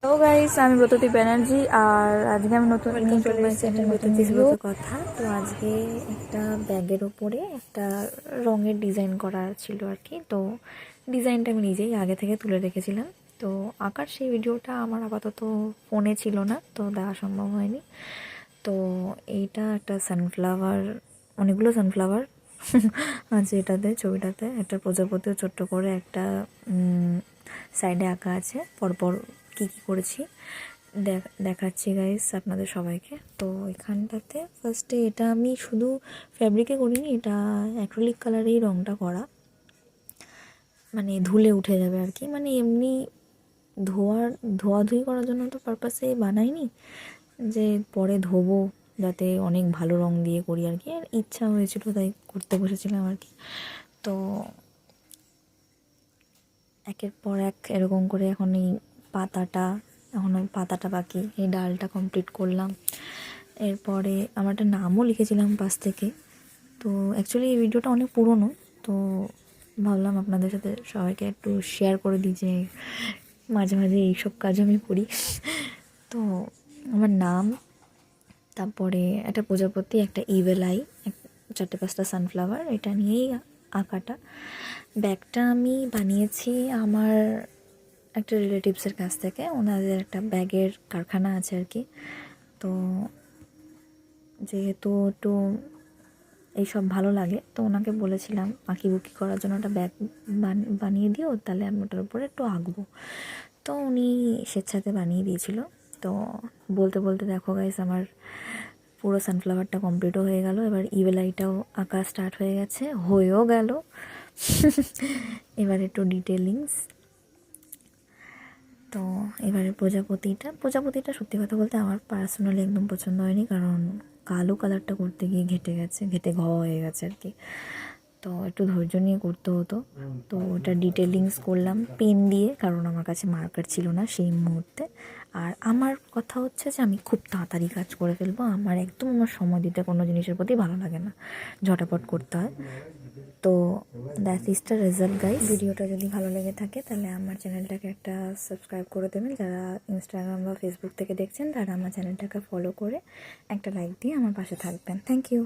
Hello guys, আমি ব্রততী ব্যানার্জি আর আজকে আমি নতুন চলে এসেছি একটা নতুন ভিডিও। কথা তো আজকে একটা ব্যাগের ওপরে একটা রঙের ডিজাইন করা ছিল আর কি। তো ডিজাইনটা আমি নিজেই আগে থেকে তুলে রেখেছিলাম। তো আঁকার সেই ভিডিওটা আমার আপাতত ফোনে ছিল না, তো দেওয়া সম্ভব হয়নি। তো এইটা একটা সানফ্লাওয়ার, অনেকগুলো সানফ্লাওয়ার আছে এটাতে, ছবিটাতে একটা প্রজাপতিও ছোট্ট করে একটা সাইডে আঁকা আছে। পরপর কী কী করেছি দেখাচ্ছি গাইস আপনাদের সবাইকে। তো এখানটাতে ফার্স্টে এটা আমি শুধু ফ্যাব্রিকে করিনি, এটা অ্যাক্রিলিক কালারেই রঙটা করা, মানে ধুলে উঠে যাবে আর কি। মানে এমনি ধোয়াধুয়ি করার জন্য তো পারপাসে বানাইনি, যে পরে ধোবো যাতে অনেক ভালো রং দিয়ে করি আর কি। আর ইচ্ছা হয়েছিল তাই করতে বসেছিলাম আর কি। তো একের পর এক এরকম করে এখন এই এখনও পাতাটা বাকি, এই ডালটা কমপ্লিট করলাম। এরপরে আমার একটা নামও লিখেছিলাম পাশ থেকে। তো অ্যাকচুয়ালি এই ভিডিওটা অনেক পুরনো, তো ভাবলাম আপনাদের সাথে সবাইকে একটু শেয়ার করে দিই যে মাঝে মাঝে এইসব কাজ আমি করি। তো আমার নাম, তারপরে একটা প্রজাপতি, একটা ইভেল আই, 4-5টা সানফ্লাওয়ার, এটা নিয়েই আঁকাটা। ব্যাগটা আমি বানিয়েছি আমার একটা রিলেটিভসের কাছ থেকে, ওনাদের একটা ব্যাগের কারখানা আছে আর কি। তো যেহেতু একটু এইসব ভালো লাগে, তো ওনাকে বলেছিলাম আঁকিবুকি করার জন্য একটা ব্যাগ বানিয়ে দিও, তাহলে আমি ওটার উপরে একটু আঁকবো। তো উনি স্বেচ্ছাতে বানিয়ে দিয়েছিল। তো বলতে বলতে দেখো গাইস, আমার পুরো সানফ্লাওয়ারটা কমপ্লিটও হয়ে গেল। এবার ইভেলাইটাও আঁকা স্টার্ট হয়েও গেল। এবার একটু ডিটেলিংস। তো এবারে প্রজাপতিটা সত্যি কথা বলতে আমার পার্সোনালি একদম পছন্দ হয়নি, কারণ কালো কালারটা করতে গিয়ে ঘেটে হয়ে গেছে আর কি। তো একটু ধৈর্য নিয়ে করতে হতো। তো ওটা ডিটেলিংস করলাম পেন দিয়ে, কারণ আমার কাছে মার্কার ছিল না সেই মুহূর্তে। আর আমার কথা হচ্ছে যে আমি খুব তাড়াতাড়ি কাজ করে ফেলবো, আমার সময় দিতে কোনো জিনিসের প্রতি ভালো লাগে না, ঝটাপট করতে হয়। তো that is the result guys. ভিডিওটা যদি ভালো লেগে থাকে তাহলে আমার চ্যানেলটাকে একটা সাবস্ক্রাইব করে দেবেন। যারা ইনস্টাগ্রাম বা ফেসবুক থেকে দেখছেন তারা আমার চ্যানেলটাকে ফলো করে একটা লাইক দিয়ে আমার পাশে থাকবেন। Thank you.